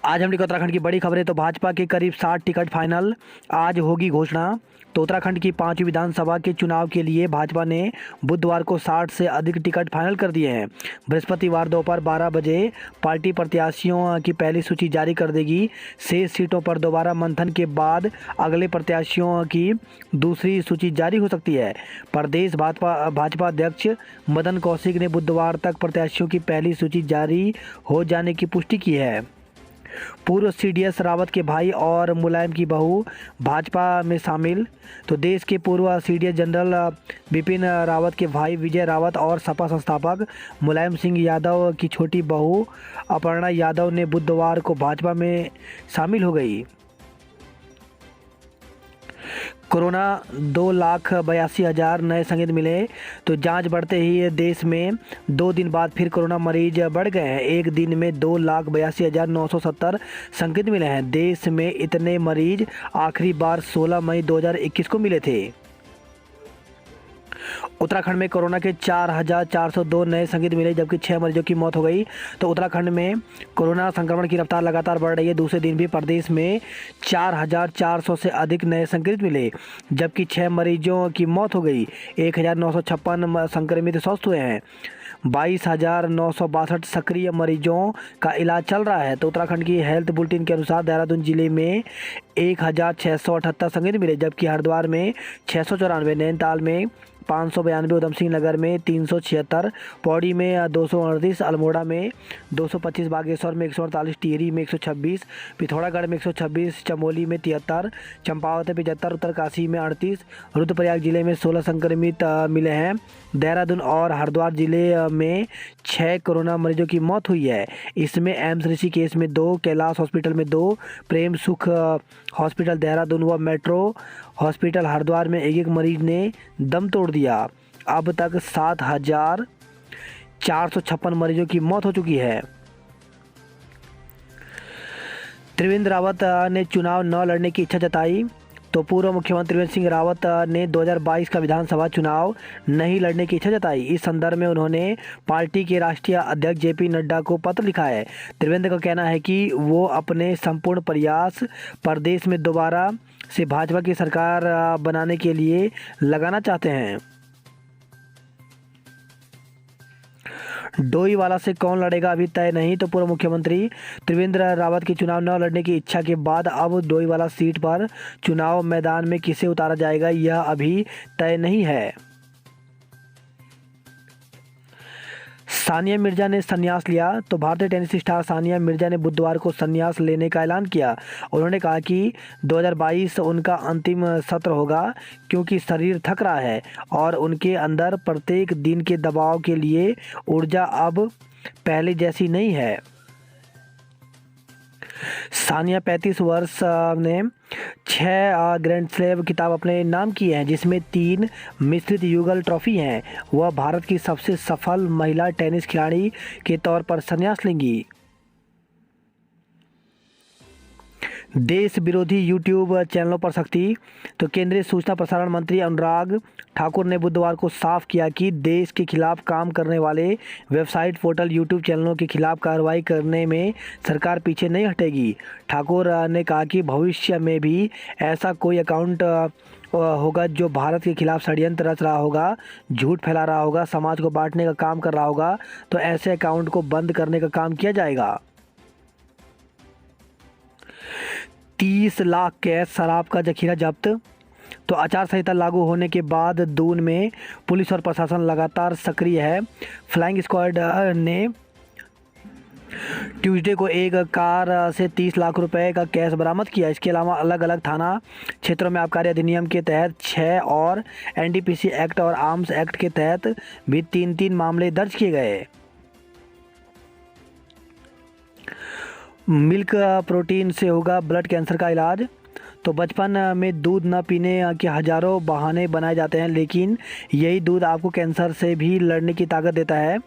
आज हम उत्तराखंड की बड़ी खबरें। तो भाजपा के करीब 60 टिकट फाइनल, आज होगी घोषणा। तो उत्तराखंड की 5वीं विधानसभा के चुनाव के लिए भाजपा ने बुधवार को 60 से अधिक टिकट फाइनल कर दिए हैं। बृहस्पतिवार दोपहर 12 बजे पार्टी प्रत्याशियों की पहली सूची जारी कर देगी। शेष सीटों पर दोबारा मंथन के बाद अगले प्रत्याशियों की दूसरी सूची जारी हो सकती है। प्रदेश भाजपा अध्यक्ष मदन कौशिक ने बुधवार तक प्रत्याशियों की पहली सूची जारी हो जाने की पुष्टि की है। पूर्व सीडीएस रावत के भाई और मुलायम की बहू भाजपा में शामिल। तो देश के पूर्व सीडीएस जनरल बिपिन रावत के भाई विजय रावत और सपा संस्थापक मुलायम सिंह यादव की छोटी बहू अपर्णा यादव ने बुधवार को भाजपा में शामिल हो गई। कोरोना 2,82,000 नए संक्रमित मिले। तो जांच बढ़ते ही देश में 2 दिन बाद फिर कोरोना मरीज बढ़ गए हैं। एक दिन में 2,82,970 संक्रमित मिले हैं। देश में इतने मरीज आखिरी बार 16 मई 2021 को मिले थे। उत्तराखंड में कोरोना के 4,402 नए संक्रमित मिले, जबकि 6 मरीजों की मौत हो गई। तो उत्तराखंड में कोरोना संक्रमण की रफ्तार लगातार बढ़ रही है। दूसरे दिन भी प्रदेश में 4,400 से अधिक नए संक्रमित मिले, जबकि 6 मरीजों की मौत हो गई। 1,956 संक्रमित स्वस्थ हुए हैं। 22,962 सक्रिय मरीजों का इलाज चल रहा है। तो उत्तराखंड की हेल्थ बुलेटिन के अनुसार देहरादून जिले में 1,678 संक्रमित मिले, जबकि हरिद्वार में 694, नैनीताल में 592, उधम सिंह नगर में 376, पौड़ी में 238, अल्मोड़ा में 225, बागेश्वर में 148, टिहरी में 126, पिथौरागढ़ में 126, चमोली में 73, चंपावत में 75, उत्तरकाशी में 38, रुद्रप्रयाग जिले में 16 संक्रमित मिले हैं। देहरादून और हरिद्वार जिले में 6 कोरोना मरीजों की मौत हुई है। इसमें एम्स ऋषिकेश में 2, कैलाश हॉस्पिटल में 2, प्रेम सुख हॉस्पिटल देहरादून व मेट्रो हॉस्पिटल हरिद्वार में एक मरीज ने दम तोड़ दिया। अब तक 7,456 मरीजों की मौत हो चुकी है। त्रिवेंद्र रावत ने चुनाव न लड़ने की इच्छा जताई। तो पूर्व मुख्यमंत्री त्रिवेंद्र सिंह रावत ने 2022 का विधानसभा चुनाव नहीं लड़ने की इच्छा जताई। इस संदर्भ में उन्होंने पार्टी के राष्ट्रीय अध्यक्ष जेपी नड्डा को पत्र लिखा है। त्रिवेंद्र का कहना है कि वो अपने संपूर्ण प्रयास प्रदेश में दोबारा से भाजपा की सरकार बनाने के लिए लगाना चाहते हैं। डोईवाला से कौन लड़ेगा अभी तय नहीं। तो पूर्व मुख्यमंत्री त्रिवेंद्र रावत की चुनाव न लड़ने की इच्छा के बाद अब डोईवाला सीट पर चुनाव मैदान में किसे उतारा जाएगा यह अभी तय नहीं है। सानिया मिर्जा ने संन्यास लिया। तो भारतीय टेनिस स्टार सानिया मिर्जा ने बुधवार को संन्यास लेने का ऐलान किया। उन्होंने कहा कि 2022 उनका अंतिम सत्र होगा, क्योंकि शरीर थक रहा है और उनके अंदर प्रत्येक दिन के दबाव के लिए ऊर्जा अब पहले जैसी नहीं है। सानिया 35 वर्ष ने 6 ग्रैंड स्लैम खिताब अपने नाम किए हैं, जिसमें 3 मिश्रित युगल ट्रॉफी हैं। वह भारत की सबसे सफल महिला टेनिस खिलाड़ी के तौर पर संन्यास लेंगी। देश विरोधी यूट्यूब चैनलों पर सख्ती। तो केंद्रीय सूचना प्रसारण मंत्री अनुराग ठाकुर ने बुधवार को साफ किया कि देश के खिलाफ काम करने वाले वेबसाइट, पोर्टल, यूट्यूब चैनलों के खिलाफ कार्रवाई करने में सरकार पीछे नहीं हटेगी। ठाकुर ने कहा कि भविष्य में भी ऐसा कोई अकाउंट होगा जो भारत के खिलाफ षड्यंत्र रच रहा होगा, झूठ फैला रहा होगा, समाज को बांटने का काम कर रहा होगा, तो ऐसे अकाउंट को बंद करने का काम किया जाएगा। 30 लाख कैश शराब का जखीरा जब्त। तो आचार संहिता लागू होने के बाद दून में पुलिस और प्रशासन लगातार सक्रिय है। फ्लाइंग स्क्वाड ने ट्यूसडे को एक कार से 30 लाख रुपए का कैश बरामद किया। इसके अलावा अलग अलग थाना क्षेत्रों में आबकारी अधिनियम के तहत 6 और एनडीपीसी एक्ट और आर्म्स एक्ट के तहत भी 3-3 मामले दर्ज किए गए। मिल्क प्रोटीन से होगा ब्लड कैंसर का इलाज। तो बचपन में दूध न पीने के हज़ारों बहाने बनाए जाते हैं, लेकिन यही दूध आपको कैंसर से भी लड़ने की ताकत देता है।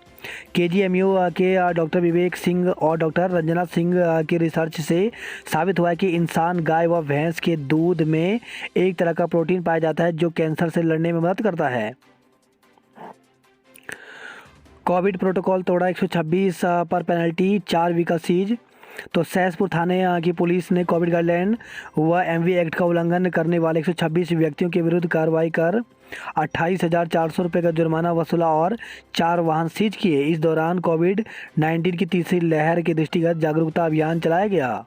केजीएमयू के डॉक्टर विवेक सिंह और डॉक्टर रंजना सिंह की रिसर्च से साबित हुआ है कि इंसान, गाय व भैंस के दूध में एक तरह का प्रोटीन पाया जाता है जो कैंसर से लड़ने में मदद करता है। कोविड प्रोटोकॉल तोड़ा, 126 पर पेनल्टी, 4 वीक का सीज। तो सहसपुर थाने की पुलिस ने कोविड गाइडलाइन व एमवी एक्ट का उल्लंघन करने वाले 126 व्यक्तियों के विरुद्ध कार्रवाई कर 28,400 रुपये का जुर्माना वसूला और 4 वाहन सीज किए। इस दौरान कोविड-19 की तीसरी लहर के दृष्टिगत जागरूकता अभियान चलाया गया।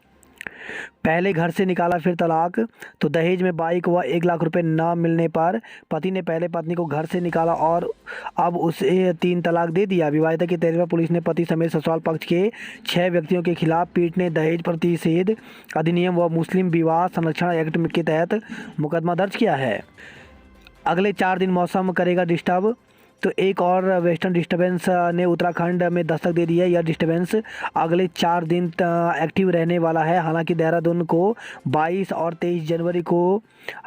पहले घर से निकाला फिर तलाक। तो दहेज में बाइक व 1 लाख रुपए न मिलने पर पति ने पहले पत्नी को घर से निकाला और अब उसे 3 तलाक दे दिया। विवाहिता की तहरीर पर पुलिस ने पति समेत ससुराल पक्ष के 6 व्यक्तियों के खिलाफ पीठ ने दहेज प्रतिषेध अधिनियम व मुस्लिम विवाह संरक्षण एक्ट के तहत मुकदमा दर्ज किया है। अगले 4 दिन मौसम करेगा डिस्टर्ब। तो एक और वेस्टर्न डिस्टर्बेंस ने उत्तराखंड में दस्तक दे दी है। यह डिस्टर्बेंस अगले 4 दिन एक्टिव रहने वाला है। हालांकि देहरादून को 22 और 23 जनवरी को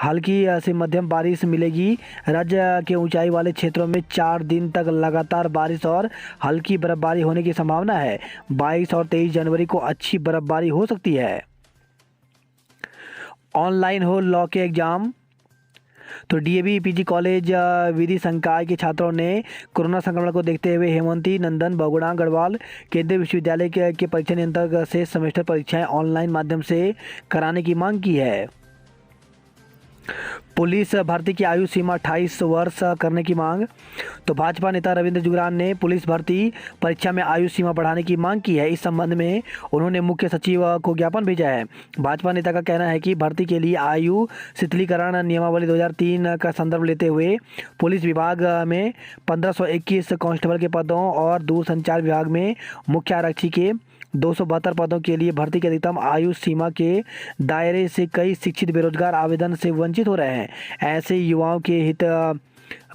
हल्की से मध्यम बारिश मिलेगी। राज्य के ऊंचाई वाले क्षेत्रों में 4 दिन तक लगातार बारिश और हल्की बर्फबारी होने की संभावना है। 22 और 23 जनवरी को अच्छी बर्फबारी हो सकती है। ऑनलाइन हो लॉ के एग्ज़ाम। तो डीएवी पीजी कॉलेज विधि संकाय के छात्रों ने कोरोना संक्रमण को देखते हुए हेमंती नंदन बहुगुणा गढ़वाल केंद्रीय विश्वविद्यालय के परीक्षा नियंत्रक से सेमेस्टर परीक्षाएं ऑनलाइन माध्यम से कराने की मांग की है। पुलिस भर्ती की आयु सीमा 28 वर्ष करने की मांग। तो भाजपा नेता रविंद्र जुगरान ने पुलिस भर्ती परीक्षा में आयु सीमा बढ़ाने की मांग की है। इस संबंध में उन्होंने मुख्य सचिव को ज्ञापन भेजा है। भाजपा नेता का कहना है कि भर्ती के लिए आयु शिथिलीकरण नियमावली 2003 का संदर्भ लेते हुए पुलिस विभाग में 1521 कांस्टेबल के पदों और दूरसंचार विभाग में मुख्य आरक्षी के 272 पदों के लिए भर्ती की अधिकतम आयु सीमा के दायरे से कई शिक्षित बेरोजगार आवेदन से वंचित हो रहे हैं। ऐसे युवाओं के हित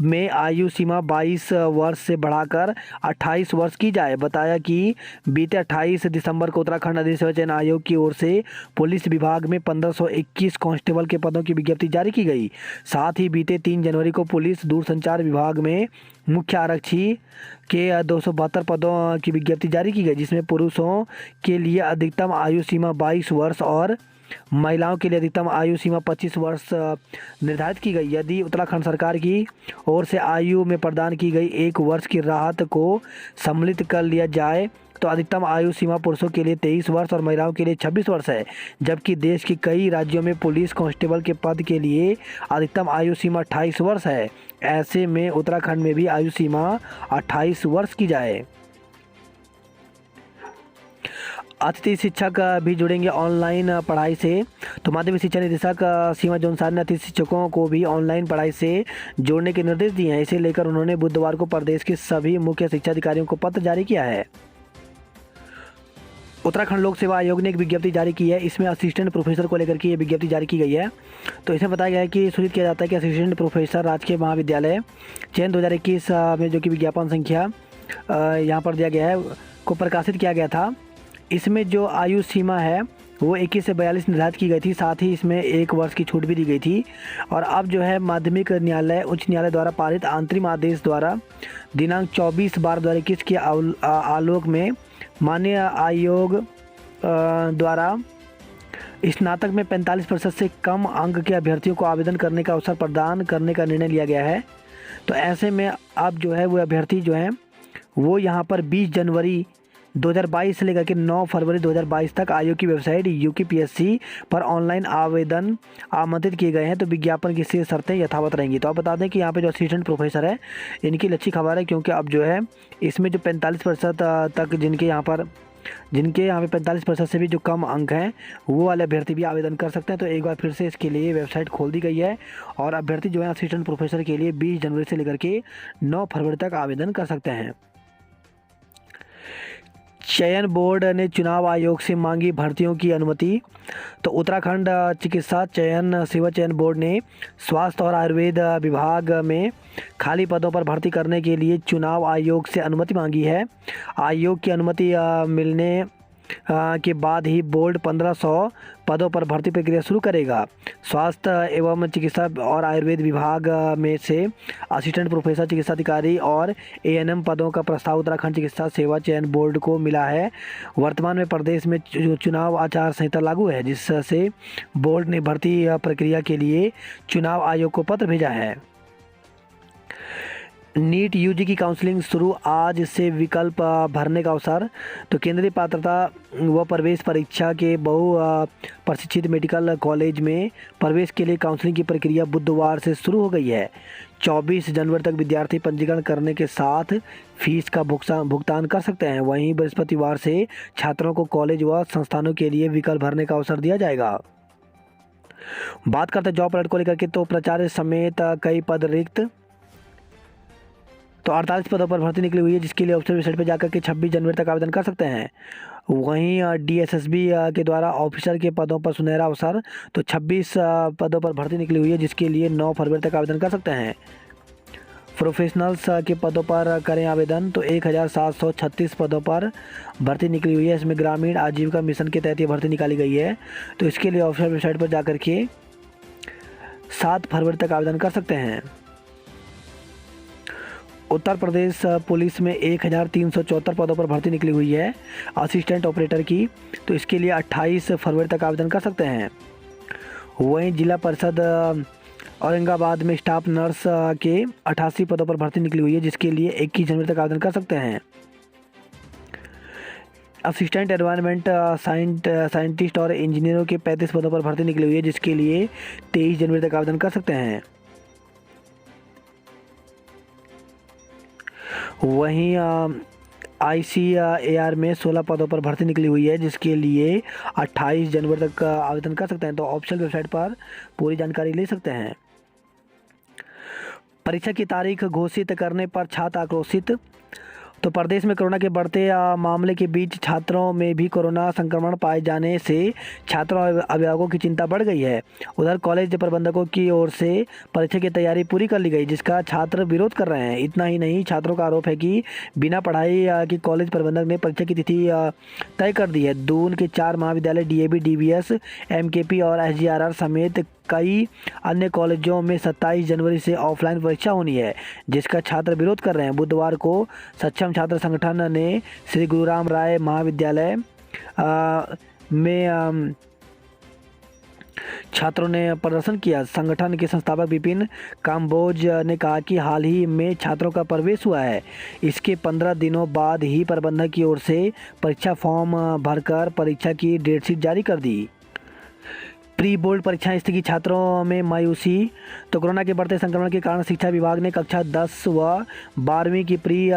में आयु सीमा 22 वर्ष से बढ़ाकर 28 वर्ष की जाए। बताया कि बीते 28 दिसंबर को उत्तराखंड अधिसूचना चयन आयोग की ओर से पुलिस विभाग में 1521 कांस्टेबल के पदों की विज्ञप्ति जारी की गई। साथ ही बीते 3 जनवरी को पुलिस दूरसंचार विभाग में मुख्य आरक्षी के 272 पदों की विज्ञप्ति जारी की गई, जिसमें पुरुषों के लिए अधिकतम आयु सीमा 22 वर्ष और महिलाओं के लिए अधिकतम आयु सीमा 25 वर्ष निर्धारित की गई। यदि उत्तराखंड सरकार की ओर से आयु में प्रदान की गई 1 वर्ष की राहत को सम्मिलित कर लिया जाए तो अधिकतम आयु सीमा पुरुषों के लिए 23 वर्ष और महिलाओं के लिए 26 वर्ष है। जबकि देश के कई राज्यों में पुलिस कांस्टेबल के पद के लिए अधिकतम आयु सीमा 28 वर्ष है। ऐसे में उत्तराखंड में भी आयु सीमा 28 वर्ष की जाए। अतिथि शिक्षक भी जुड़ेंगे ऑनलाइन पढ़ाई से। तो माध्यमिक शिक्षा निदेशक सीमा जोनसार ने अतिथि शिक्षकों को भी ऑनलाइन पढ़ाई से जोड़ने के निर्देश दिए हैं। इसे लेकर उन्होंने बुधवार को प्रदेश के सभी मुख्य शिक्षा अधिकारियों को पत्र जारी किया है। उत्तराखंड लोक सेवा आयोग ने एक विज्ञप्ति जारी की है। इसमें असिस्टेंट प्रोफेसर को लेकर के ये विज्ञप्ति जारी की गई है। तो इसमें बताया गया है कि सूचित किया जाता है कि असिस्टेंट प्रोफेसर राजकीय महाविद्यालय चयन 2021 में जो कि विज्ञापन संख्या यहाँ पर दिया गया है को प्रकाशित किया गया था। इसमें जो आयु सीमा है वो 21 से 42 निर्धारित की गई थी। साथ ही इसमें 1 वर्ष की छूट भी दी गई थी। और अब जो है माध्यमिक न्यायालय उच्च न्यायालय द्वारा पारित अंतरिम आदेश द्वारा दिनांक 24/12/2021 के आलोक में माननीय आयोग द्वारा स्नातक में 45% से कम अंक के अभ्यर्थियों को आवेदन करने का अवसर प्रदान करने का निर्णय लिया गया है। तो ऐसे में अब जो है वो अभ्यर्थी जो हैं वो यहाँ पर 20 जनवरी 2022 से लेकर के 9 फरवरी 2022 तक आयोग की वेबसाइट UKPSC पर ऑनलाइन आवेदन आमंत्रित किए गए हैं। तो विज्ञापन की शेष शर्तें यथावत रहेंगी। तो आप बता दें कि यहाँ पे जो असिस्टेंट प्रोफेसर है इनकी अच्छी खबर है, क्योंकि अब जो है इसमें जो 45% तक जिनके यहाँ पे 45% से भी जो कम अंक हैं वो वाले अभ्यर्थी भी आवेदन कर सकते हैं। तो एक बार फिर से इसके लिए वेबसाइट खोल दी गई है और अभ्यर्थी जो है असिस्टेंट प्रोफेसर के लिए 20 जनवरी से लेकर के 9 फरवरी तक आवेदन कर सकते हैं। चयन बोर्ड ने चुनाव आयोग से मांगी भर्तियों की अनुमति। तो उत्तराखंड चिकित्सा चयन सेवा चयन बोर्ड ने स्वास्थ्य और आयुर्वेद विभाग में खाली पदों पर भर्ती करने के लिए चुनाव आयोग से अनुमति मांगी है। आयोग की अनुमति मिलने के बाद ही बोर्ड 1500 पदों पर भर्ती प्रक्रिया शुरू करेगा। स्वास्थ्य एवं चिकित्सा और आयुर्वेद विभाग में से असिस्टेंट प्रोफेसर चिकित्सा अधिकारी और ANM पदों का प्रस्ताव उत्तराखंड चिकित्सा सेवा चयन बोर्ड को मिला है। वर्तमान में प्रदेश में चुनाव आचार संहिता लागू है, जिससे बोर्ड ने भर्ती प्रक्रिया के लिए चुनाव आयोग को पत्र भेजा है। नीट यूजी की काउंसलिंग शुरू, आज से विकल्प भरने का अवसर। तो केंद्रीय पात्रता व प्रवेश परीक्षा के बहु प्रशिक्षित मेडिकल कॉलेज में प्रवेश के लिए काउंसलिंग की प्रक्रिया बुधवार से शुरू हो गई है। 24 जनवरी तक विद्यार्थी पंजीकरण करने के साथ फीस का भुगतान कर सकते हैं। वहीं बृहस्पतिवार से छात्रों को कॉलेज व संस्थानों के लिए विकल्प भरने का अवसर दिया जाएगा। बात करते हैं जॉब अलर्ट को लेकर के, तो प्राचार्य समेत कई पद रिक्त। तो 48 पदों पर भर्ती निकली हुई है, जिसके लिए ऑफिशियल वेबसाइट पर जाकर के 26 जनवरी तक आवेदन कर सकते हैं। वहीं डीएसएसबी के द्वारा ऑफिसर के पदों पर सुनहरा अवसर। तो 26 पदों पर भर्ती निकली हुई है, जिसके लिए 9 फरवरी तक आवेदन कर सकते हैं। प्रोफेशनल्स के पदों पर करें आवेदन। तो 1736 पदों पर भर्ती निकली हुई है। इसमें ग्रामीण आजीविका मिशन के तहत ये भर्ती निकाली गई है। तो इसके लिए ऑफिशियल वेबसाइट पर जाकर के 7 फरवरी तक आवेदन कर सकते हैं। उत्तर प्रदेश पुलिस में 1374 पदों पर भर्ती निकली हुई है असिस्टेंट ऑपरेटर की। तो इसके लिए 28 फरवरी तक आवेदन कर सकते हैं। वहीं जिला परिषद औरंगाबाद में स्टाफ नर्स के 88 पदों पर भर्ती निकली हुई है, जिसके लिए 21 जनवरी तक आवेदन कर सकते हैं। असिस्टेंट एनवायरनमेंट साइंटिस्ट और इंजीनियरों के 35 पदों पर भर्ती निकली हुई है, जिसके लिए 23 जनवरी तक आवेदन कर सकते हैं। वहीं ICAR में 16 पदों पर भर्ती निकली हुई है, जिसके लिए 28 जनवरी तक आवेदन कर सकते हैं। तो ऑफिशियल वेबसाइट पर पूरी जानकारी ले सकते हैं। परीक्षा की तारीख घोषित करने पर छात्र आक्रोशित। तो प्रदेश में कोरोना के बढ़ते मामले के बीच छात्रों में भी कोरोना संक्रमण पाए जाने से छात्रों और अभिभावकों की चिंता बढ़ गई है। उधर कॉलेज प्रबंधकों की ओर से परीक्षा की तैयारी पूरी कर ली गई, जिसका छात्र विरोध कर रहे हैं। इतना ही नहीं, छात्रों का आरोप है कि बिना पढ़ाई की कॉलेज प्रबंधक ने परीक्षा की तिथि तय कर दी है। दून के 4 महाविद्यालय DAV, DVS, MKP और SGRR समेत कई अन्य कॉलेजों में 27 जनवरी से ऑफलाइन परीक्षा होनी है, जिसका छात्र विरोध कर रहे हैं। बुधवार को सक्षम छात्र संगठन ने श्री गुरुराम राय महाविद्यालय में छात्रों ने प्रदर्शन किया। संगठन के संस्थापक विपिन काम्बोज ने कहा कि हाल ही में छात्रों का प्रवेश हुआ है। इसके 15 दिनों बाद ही प्रबंधक की ओर से परीक्षा फॉर्म भरकर परीक्षा की डेटशीट जारी कर दी। प्री बोर्ड परीक्षाएं स्थगित, छात्रों में मायूसी। तो कोरोना के बढ़ते संक्रमण के कारण शिक्षा विभाग ने कक्षा 10 व 12वीं की प्री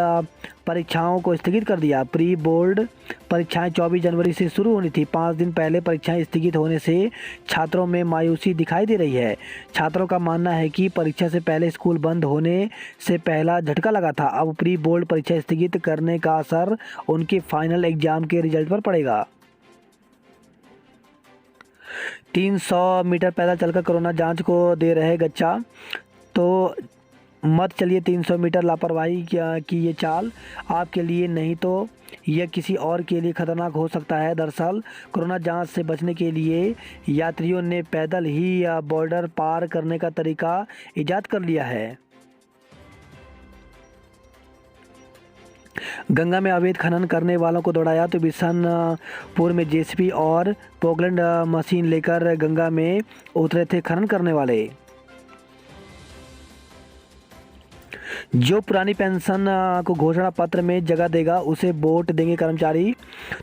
परीक्षाओं को स्थगित कर दिया। प्री बोर्ड परीक्षाएं 24 जनवरी से शुरू होनी थी। 5 दिन पहले परीक्षाएं स्थगित होने से छात्रों में मायूसी दिखाई दे रही है। छात्रों का मानना है कि परीक्षा से पहले स्कूल बंद होने से पहला झटका लगा था। अब प्री बोर्ड परीक्षा स्थगित करने का असर उनके फाइनल एग्जाम के रिजल्ट पर पड़ेगा। 300 मीटर पैदल चलकर कोरोना जांच को दे रहे गच्चा। तो मत चलिए 300 मीटर लापरवाही की ये चाल आपके लिए नहीं तो यह किसी और के लिए खतरनाक हो सकता है। दरअसल कोरोना जांच से बचने के लिए यात्रियों ने पैदल ही बॉर्डर पार करने का तरीका इजाद कर लिया है। गंगा में अवैध खनन करने वालों को दौड़ाया। तो बिशनपुर में JCB और पोकलैंड मशीन लेकर गंगा में उतरे थे खनन करने वाले। जो पुरानी पेंशन को घोषणा पत्र में जगह देगा उसे वोट देंगे कर्मचारी।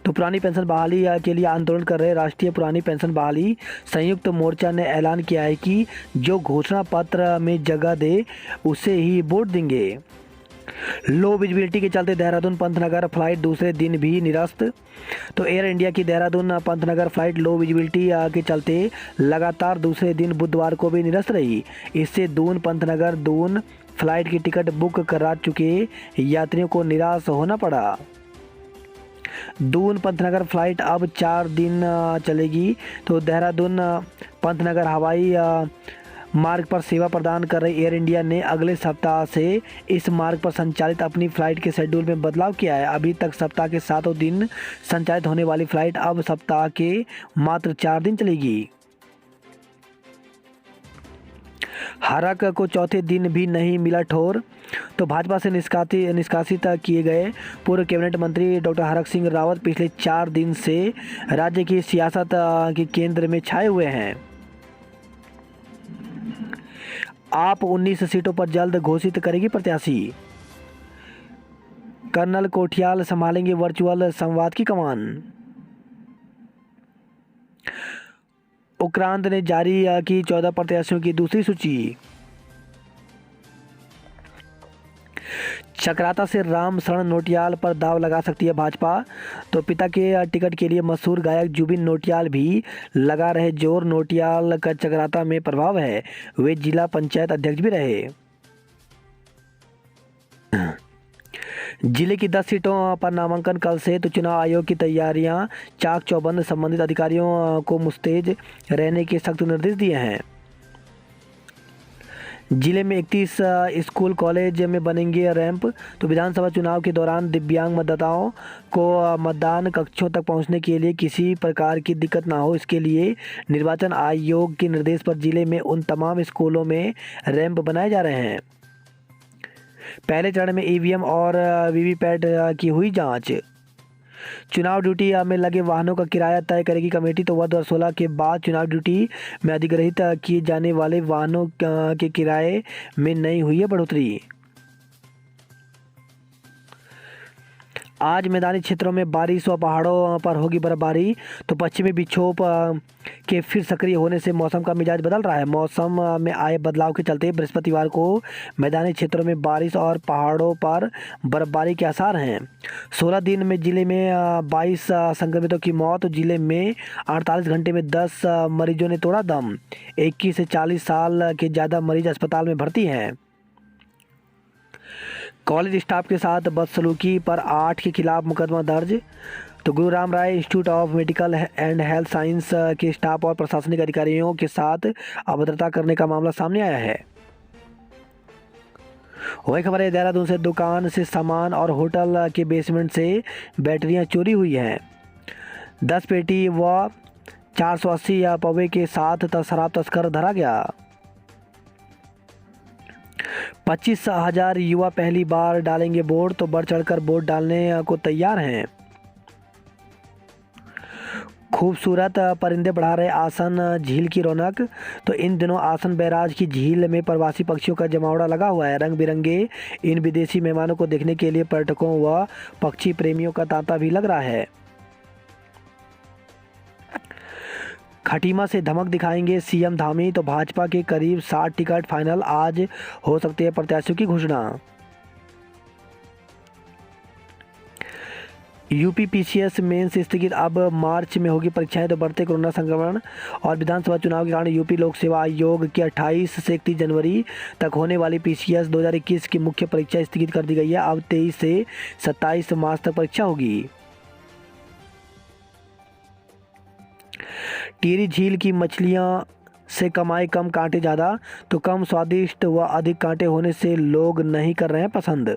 तो पुरानी पेंशन बहाली के लिए आंदोलन कर रहे राष्ट्रीय पुरानी पेंशन बहाली संयुक्त मोर्चा ने ऐलान किया है कि जो घोषणा पत्र में जगह दे उसे ही वोट देंगे। लो विजिबिलिटी के चलते देहरादून पंतनगर फ्लाइट दूसरे दिन भी निरस्त। तो एयर इंडिया की देहरादून पंतनगर फ्लाइट लो विजिबिलिटी के चलते लगातार दूसरे दिन बुधवार को भी निरस्त रही। इससे दून पंतनगर दून फ्लाइट की टिकट बुक करा चुके यात्रियों को निराश होना पड़ा। दून पंतनगर फ्लाइट अब 4 दिन चलेगी। तो देहरादून पंतनगर हवाई मार्ग पर सेवा प्रदान कर रही एयर इंडिया ने अगले सप्ताह से इस मार्ग पर संचालित अपनी फ़्लाइट के शेड्यूल में बदलाव किया है। अभी तक सप्ताह के 7 दिन संचालित होने वाली फ़्लाइट अब सप्ताह के मात्र 4 दिन चलेगी। हरक को चौथे दिन भी नहीं मिला ठोर। तो भाजपा से निष्कासित किए गए पूर्व कैबिनेट मंत्री डॉक्टर हरक सिंह रावत पिछले 4 दिन से राज्य की सियासत के केंद्र में छाए हुए हैं। आप 19 सीटों पर जल्द घोषित करेगी प्रत्याशी। कर्नल कोठियाल संभालेंगे वर्चुअल संवाद की कमान। उक्रांद ने जारी की 14 प्रत्याशियों की दूसरी सूची। चक्राता से राम शरण नौटियाल पर दाव लगा सकती है भाजपा। तो पिता के टिकट के लिए मशहूर गायक जुबिन नौटियाल भी लगा रहे जोर। नौटियाल का चक्राता में प्रभाव है, वे जिला पंचायत अध्यक्ष भी रहे। जिले की 10 सीटों पर नामांकन कल से, तो चुनाव आयोग की तैयारियां चाक चौबंद। संबंधित अधिकारियों को मुस्तैद रहने के सख्त निर्देश दिए हैं। जिले में 31 स्कूल कॉलेज में बनेंगे रैंप। तो विधानसभा चुनाव के दौरान दिव्यांग मतदाताओं को मतदान कक्षों तक पहुंचने के लिए किसी प्रकार की दिक्कत ना हो, इसके लिए निर्वाचन आयोग के निर्देश पर जिले में उन तमाम स्कूलों में रैंप बनाए जा रहे हैं। पहले चरण में ईवीएम और वीवीपैट की हुई जांच। चुनाव ड्यूटी में लगे वाहनों का किराया तय करेगी कमेटी। तो वर्ष 2016 के बाद चुनाव ड्यूटी में अधिग्रहित किए जाने वाले वाहनों के किराए में नहीं हुई है बढ़ोतरी। आज मैदानी क्षेत्रों में बारिश व पहाड़ों पर होगी बर्फबारी। तो पश्चिमी विक्षोभ के फिर सक्रिय होने से मौसम का मिजाज बदल रहा है। मौसम में आए बदलाव के चलते बृहस्पतिवार को मैदानी क्षेत्रों में बारिश और पहाड़ों पर बर्फबारी के आसार हैं। 16 दिन में जिले में 22 संक्रमितों की मौत। जिले में 48 घंटे में 10 मरीजों ने तोड़ा दम। 21 से 40 साल के ज़्यादा मरीज अस्पताल में भर्ती हैं। कॉलेज स्टाफ के साथ बदसलूकी पर 8 के खिलाफ मुकदमा दर्ज। तो Guru Ram Rai Institute of Medical and Health Science के स्टाफ और प्रशासनिक अधिकारियों के साथ अभद्रता करने का मामला सामने आया है। वही खबर है, देहरादून से दुकान से सामान और होटल के बेसमेंट से बैटरियां चोरी हुई हैं। 10 पेटी व 480 पौवे के साथ शराब तस्कर धरा गया। 25,000 युवा पहली बार डालेंगे वोट। तो बढ़ चढ़कर वोट डालने को तैयार हैं। खूबसूरत परिंदे बढ़ा रहे आसन झील की रौनक। तो इन दिनों आसन बैराज की झील में प्रवासी पक्षियों का जमावड़ा लगा हुआ है। रंग बिरंगे इन विदेशी मेहमानों को देखने के लिए पर्यटकों व पक्षी प्रेमियों का तांता भी लग रहा है। खटीमा से धमक दिखाएंगे सीएम धामी। तो भाजपा के करीब 60 टिकट फाइनल, आज हो सकती है प्रत्याशियों की घोषणा। यूपी पीसीएस मेंस स्थगित, अब मार्च में होगी परीक्षाएं। तो बढ़ते कोरोना संक्रमण और विधानसभा चुनाव के कारण यूपी लोक सेवा आयोग की 28 से 31 जनवरी तक होने वाली पीसीएस 2021 की मुख्य परीक्षा स्थगित कर दी गई है। अब 23 से 27 मार्च तक परीक्षा होगी। टिहरी झील की मछलियां से कमाई कम कांटे ज़्यादा। तो कम स्वादिष्ट व अधिक कांटे होने से लोग नहीं कर रहे हैं पसंद।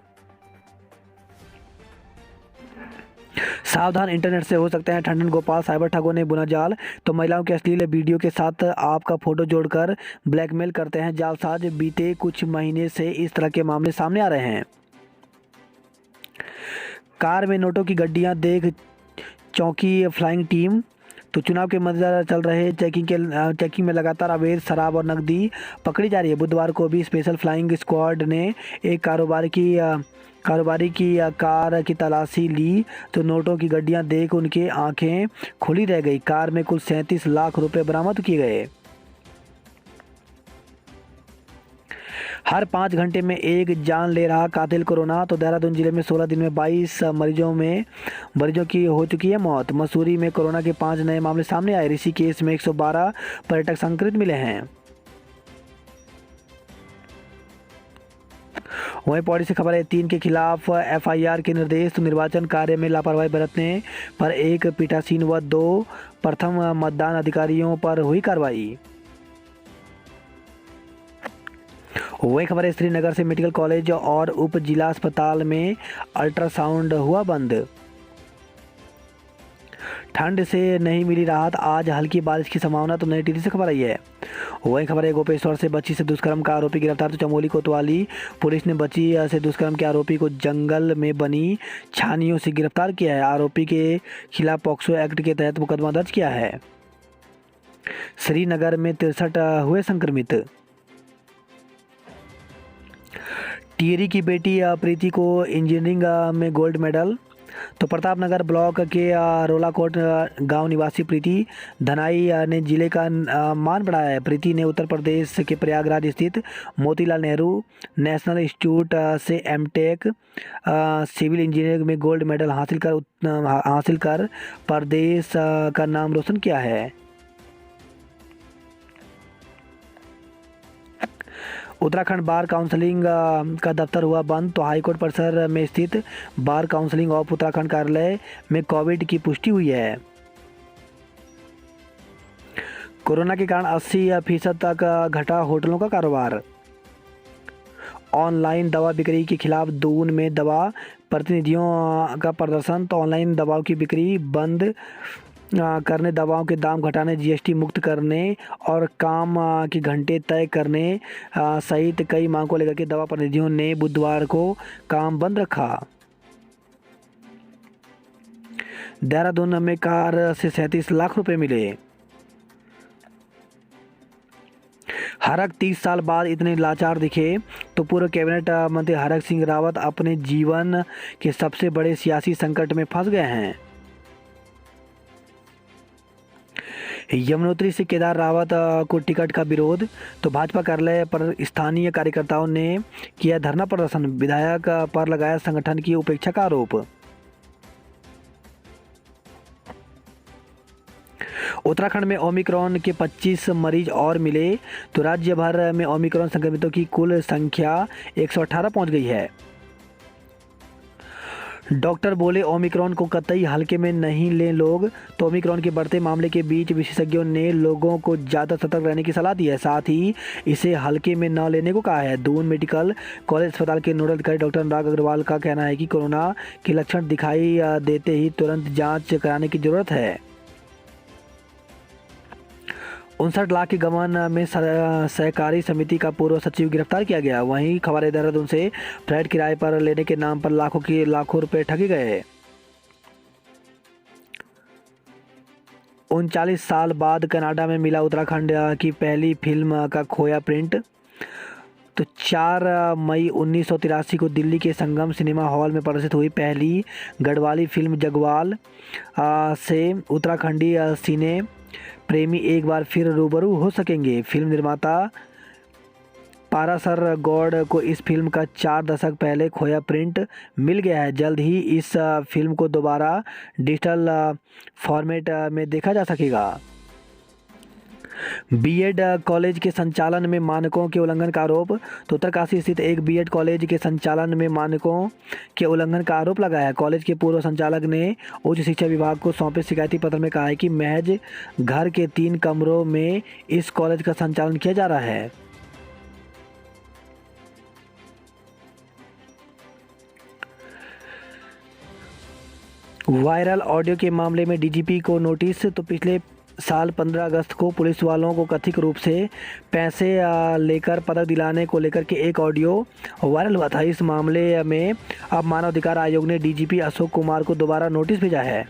सावधान, इंटरनेट से हो सकते हैं ठंडन। गोपाल साइबर ठगों ने बुना जाल। तो महिलाओं के अश्लील वीडियो के साथ आपका फोटो जोड़कर ब्लैकमेल करते हैं जालसाज। बीते कुछ महीने से इस तरह के मामले सामने आ रहे हैं। कार में नोटों की गड्डियां देख चौंकी फ्लाइंग टीम। तो चुनाव के मद्देनजर चल रहे चेकिंग में लगातार अवैध शराब और नकदी पकड़ी जा रही है। बुधवार को भी स्पेशल फ्लाइंग स्क्वाड ने एक कारोबारी की कार की तलाशी ली। तो नोटों की गड्डियां देख उनके आंखें खुली रह गई। कार में कुल 37 लाख रुपए बरामद किए गए। हर 5 घंटे में एक जान ले रहा कातिल कोरोना। तो देहरादून जिले में 16 दिन में 22 मरीजों की हो चुकी है मौत। मसूरी में कोरोना के 5 नए मामले सामने आए। ऋषिकेश में 112 पर्यटक संक्रमित मिले हैं। वहीं पौड़ी से खबर है, 3 के खिलाफ एफआईआर के निर्देश। तो निर्वाचन कार्य में लापरवाही बरतने पर एक पीठासीन व 2 प्रथम मतदान अधिकारियों पर हुई कार्रवाई। वही खबर है, श्रीनगर से मेडिकल कॉलेज और उप जिला अस्पताल में अल्ट्रासाउंड हुआ बंद। ठंड से नहीं मिली राहत, आज हल्की बारिश की संभावना। तो नई टिहरी से खबर आई है। वही खबर है, गोपेश्वर से बच्ची से दुष्कर्म का आरोपी गिरफ्तार। तो चमोली कोतवाली पुलिस ने बच्ची से दुष्कर्म के आरोपी को जंगल में बनी छानियों से गिरफ्तार किया है। आरोपी के खिलाफ पॉक्सो एक्ट के तहत मुकदमा दर्ज किया है। श्रीनगर में 63 हुए संक्रमित। टिहरी की बेटी प्रीति को इंजीनियरिंग में गोल्ड मेडल। तो प्रतापनगर ब्लॉक के रोलाकोट गांव निवासी प्रीति धनाई ने जिले का मान बढ़ाया है। प्रीति ने उत्तर प्रदेश के प्रयागराज स्थित मोतीलाल नेहरू नेशनल इंस्टीट्यूट से एमटेक सिविल इंजीनियरिंग में गोल्ड मेडल हासिल कर प्रदेश का नाम रोशन किया है। उत्तराखंड बार काउंसिलिंग का दफ्तर हुआ बंद। तो हाईकोर्ट परिसर में स्थित बार काउंसिलिंग ऑफ उत्तराखंड कार्यालय में कोविड की पुष्टि हुई है। कोरोना के कारण 80% तक घटा होटलों का कारोबार। ऑनलाइन दवा बिक्री के खिलाफ दून में दवा प्रतिनिधियों का प्रदर्शन। तो ऑनलाइन दवाओं की बिक्री बंद करने, दवाओं के दाम घटाने, जीएसटी मुक्त करने और काम की घंटे तय करने सहित कई मांग को लेकर के दवा प्रतिनिधियों ने बुधवार को काम बंद रखा। देहरादून में कार से 37 लाख रुपए मिले। हरक 30 साल बाद इतने लाचार दिखे। तो पूर्व कैबिनेट मंत्री हरक सिंह रावत अपने जीवन के सबसे बड़े सियासी संकट में फंस गए हैं। यमुनोत्री से केदार रावत को टिकट का विरोध। तो भाजपा कार्यालय पर स्थानीय कार्यकर्ताओं ने किया धरना प्रदर्शन। विधायक पर लगाया संगठन की उपेक्षा का आरोप। उत्तराखंड में ओमिक्रॉन के 25 मरीज और मिले। तो राज्य भर में ओमिक्रॉन संक्रमितों की कुल संख्या 118 पहुंच गई है। डॉक्टर बोले ओमिक्रॉन को कतई हल्के में नहीं लें लोग। तो ओमिक्रॉन के बढ़ते मामले के बीच विशेषज्ञों ने लोगों को ज़्यादा सतर्क रहने की सलाह दी है, साथ ही इसे हल्के में न लेने को कहा है। दून मेडिकल कॉलेज अस्पताल के नोडल अधिकारी डॉक्टर अनुराग अग्रवाल का कहना है कि कोरोना के लक्षण दिखाई देते ही तुरंत जांच कराने की जरूरत है। 59 लाख के गबन में सहकारी समिति का पूर्व सचिव गिरफ्तार किया गया। वहीं खबर देहरादून से फ्लैट किराए पर लेने के नाम पर लाखों रुपए ठगे गए। 39 साल बाद कनाडा में मिला उत्तराखंड की पहली फिल्म का खोया प्रिंट। तो 4 मई 1983 को दिल्ली के संगम सिनेमा हॉल में प्रदर्शित हुई पहली गढ़वाली फिल्म जगवाल से उत्तराखंडी सिने प्रेमी एक बार फिर रूबरू हो सकेंगे। फिल्म निर्माता पारासर गौड़ को इस फिल्म का 4 दशक पहले खोया प्रिंट मिल गया है। जल्द ही इस फिल्म को दोबारा डिजिटल फॉर्मेट में देखा जा सकेगा। बीएड कॉलेज के संचालन में मानकों के उल्लंघन का आरोप। तो उत्तरकाशी स्थित एक बीएड कॉलेज के संचालन में मानकों के उल्लंघन का आरोप लगाया है। कॉलेज के पूर्व संचालक ने उच्च शिक्षा विभाग को सौंपे शिकायती पत्र में कहा है कि महज घर के 3 कमरों में इस कॉलेज का संचालन किया जा रहा है। वायरल ऑडियो के मामले में डीजीपी को नोटिस। तो पिछले साल 15 अगस्त को पुलिस वालों को कथित रूप से पैसे लेकर पदक दिलाने को लेकर के एक ऑडियो वायरल हुआ था। इस मामले में अब मानव अधिकार आयोग ने डीजीपी अशोक कुमार को दोबारा नोटिस भेजा है।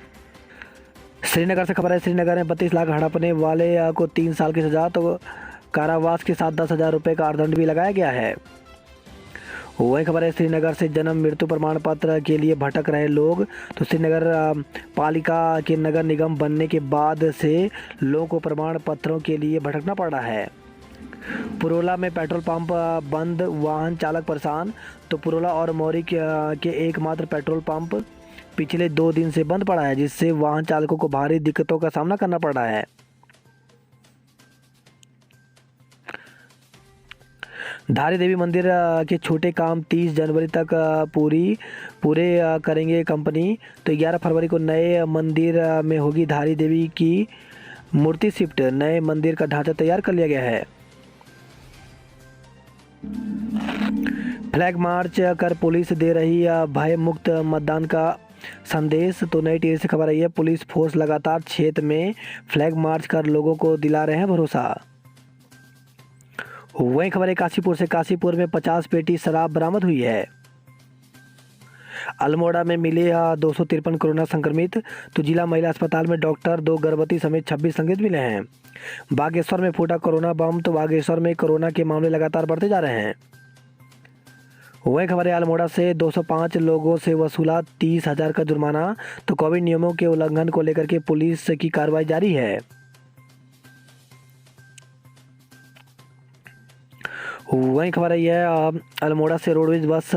श्रीनगर से खबर है, श्रीनगर में 32 लाख हड़पने वाले को 3 साल की सजा तो कारावास के साथ 10,000 रुपये का अर्थदंड भी लगाया गया है। वही खबर है, श्रीनगर से जन्म मृत्यु प्रमाण पत्र के लिए भटक रहे लोग। तो श्रीनगर पालिका के नगर निगम बनने के बाद से लोगों को प्रमाण पत्रों के लिए भटकना पड़ रहा है। पुरोला में पेट्रोल पंप बंद, वाहन चालक परेशान। तो पुरोला और मौरी के एकमात्र पेट्रोल पंप पिछले 2 दिन से बंद पड़ा है, जिससे वाहन चालकों को भारी दिक्कतों का सामना करना पड़ रहा है। धारी देवी मंदिर के छोटे काम 30 जनवरी तक पूरे करेंगे कंपनी। तो 11 फरवरी को नए मंदिर में होगी धारी देवी की मूर्ति शिफ्ट। नए मंदिर का ढांचा तैयार कर लिया गया है। फ्लैग मार्च कर पुलिस दे रही भय मुक्त मतदान का संदेश। तो नई टिहरी से खबर आई है, पुलिस फोर्स लगातार क्षेत्र में फ्लैग मार्च कर लोगों को दिला रहे हैं भरोसा। वही खबर है, काशीपुर से काशीपुर में 50 पेटी शराब बरामद हुई है। अल्मोड़ा में मिले 253 कोरोना संक्रमित। तो जिला महिला अस्पताल में डॉक्टर, 2 गर्भवती समेत 26 संक्रमित मिले हैं। बागेश्वर में फूटा कोरोना बम। तो बागेश्वर में कोरोना के मामले लगातार बढ़ते जा रहे हैं। वही खबर है अल्मोड़ा से 205 लोगों से वसूला 30,000 का जुर्माना। तो कोविड नियमों के उल्लंघन को लेकर के पुलिस की कार्रवाई जारी है। वही खबर है यह अल्मोड़ा से रोडवेज बस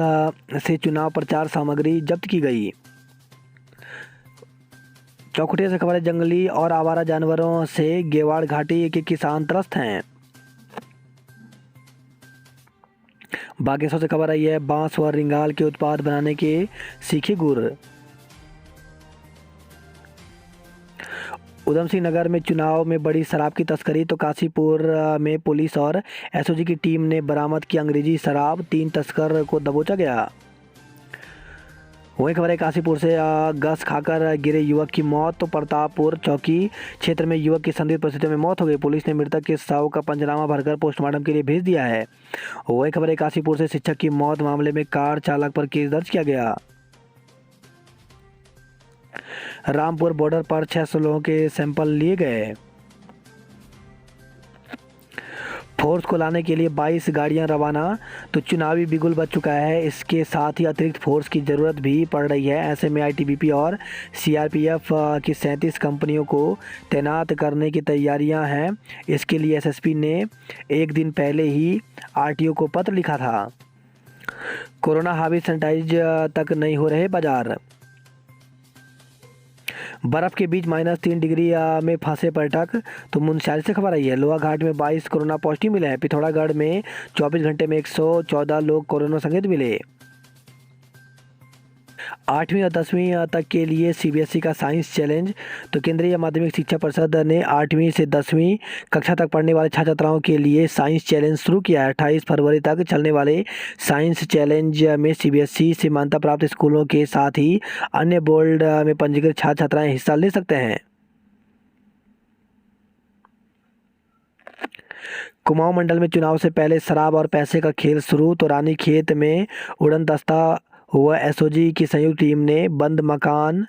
से चुनाव प्रचार सामग्री जब्त की गई। चौखुटिया से खबर है जंगली और आवारा जानवरों से गेवाड़ घाटी के किसान त्रस्त हैं। बागेश्वर से खबर आई है बांस व रिंगाल के उत्पाद बनाने के सीखे गुर। उधम सिंह नगर में चुनाव में बड़ी शराब की तस्करी। तो काशीपुर में पुलिस और एसओजी की टीम ने बरामद की अंग्रेजी शराब, 3 तस्कर को दबोचा गया। वही खबर है काशीपुर से गस खाकर गिरे युवक की मौत। तो प्रतापपुर चौकी क्षेत्र में युवक की संदिग्ध परिस्थितियों में मौत हो गई। पुलिस ने मृतक के शव का पंचनामा भरकर पोस्टमार्टम के लिए भेज दिया है। वही खबर है काशीपुर से शिक्षक की मौत मामले में कार चालक पर केस दर्ज किया गया। रामपुर बॉर्डर पर 600 लोगों के सैंपल लिए गए। फोर्स को लाने के लिए 22 गाड़ियां रवाना। तो चुनावी बिगुल बज चुका है। इसके साथ ही अतिरिक्त फोर्स की ज़रूरत भी पड़ रही है। ऐसे में आईटीबीपी और सीआरपीएफ की 37 कंपनियों को तैनात करने की तैयारियां हैं। इसके लिए एसएसपी ने एक दिन पहले ही आरटीओ को पत्र लिखा था। कोरोना हावी सैनिटाइज तक नहीं हो रहे बाजार। बर्फ के बीच -3 डिग्री में फंसे पर्यटक। तो मुंशियारी से खबर आई है लोहाघाट में 22 कोरोना पॉजिटिव मिले हैं। पिथौरागढ़ में 24 घंटे में 114 लोग कोरोना संक्रमित मिले। 8वीं और 10वीं तक के लिए सीबीएसई का साइंस चैलेंज। तो केंद्रीय माध्यमिक शिक्षा परिषद ने 8वीं से 10वीं कक्षा तक पढ़ने वाले छात्र छात्राओं के लिए साइंस चैलेंज शुरू किया है। 28 फरवरी तक चलने वाले साइंस चैलेंज में सीबीएसई से मान्यता प्राप्त स्कूलों के साथ ही अन्य बोर्ड में पंजीकृत छात्र छात्राएं हिस्सा ले सकते हैं। कुमाऊं मंडल में चुनाव से पहले शराब और पैसे का खेल शुरू। तो रानीखेत में उड़नदस्ता हुआ एसओजी की संयुक्त टीम ने बंद मकान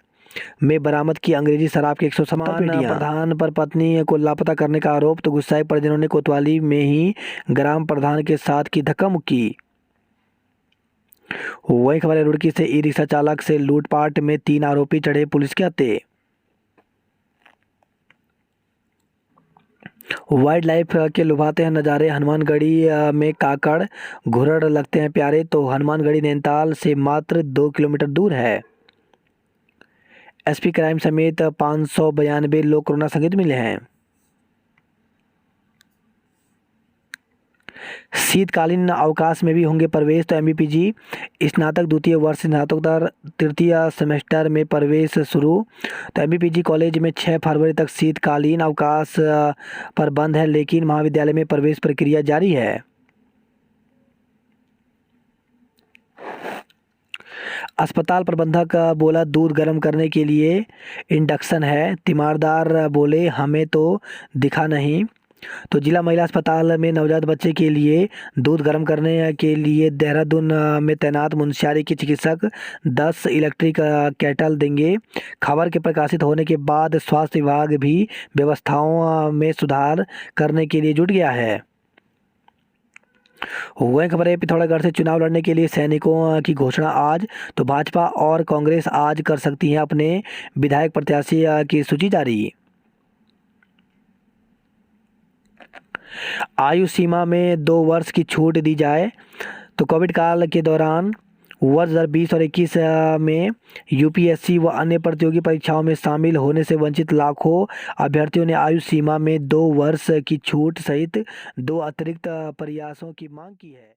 में बरामद की अंग्रेजी शराब के 170 पेटियां। प्रधान पर पत्नी को लापता करने का आरोप। तो गुस्साए परिजनों ने कोतवाली में ही ग्राम प्रधान के साथ की धक्का मुक्की। वही खबर है रुड़की से ई रिक्शा चालक से लूटपाट में 3 आरोपी चढ़े पुलिस के हत्थे। वाइल्ड लाइफ के लुभाते हैं नज़ारे। हनुमानगढ़ी में काकड़ घुरड़ लगते हैं प्यारे। तो हनुमानगढ़ी नैनीताल से मात्र 2 किलोमीटर दूर है। एसपी क्राइम समेत 592 लोग कोरोना संक्रमित मिले हैं। शीतकालीन अवकाश में भी होंगे प्रवेश। तो एमबीपीजी स्नातक द्वितीय वर्ष स्नातकोत्तर तृतीय सेमेस्टर में प्रवेश शुरू। तो एमबीपीजी कॉलेज में 6 फरवरी तक शीतकालीन अवकाश पर बंद है, लेकिन महाविद्यालय में प्रवेश प्रक्रिया जारी है। अस्पताल प्रबंधक बोला दूध गर्म करने के लिए इंडक्शन है। तीमारदार बोले हमें तो दिखा नहीं। तो जिला महिला अस्पताल में नवजात बच्चे के लिए दूध गर्म करने के लिए देहरादून में तैनात मुंशियारी के चिकित्सक 10 इलेक्ट्रिक केटल देंगे। खबर के प्रकाशित होने के बाद स्वास्थ्य विभाग भी व्यवस्थाओं में सुधार करने के लिए जुट गया है। वही खबर है पिथौरागढ़ से चुनाव लड़ने के लिए सैनिकों की घोषणा आज। तो भाजपा और कांग्रेस आज कर सकती हैं अपने विधायक प्रत्याशी की सूची जारी। आयु सीमा में 2 वर्ष की छूट दी जाए। तो कोविड काल के दौरान वर्ष 2020 और 21 में यूपीएससी व अन्य प्रतियोगी परीक्षाओं में शामिल होने से वंचित लाखों अभ्यर्थियों ने आयु सीमा में 2 वर्ष की छूट सहित 2 अतिरिक्त प्रयासों की मांग की है।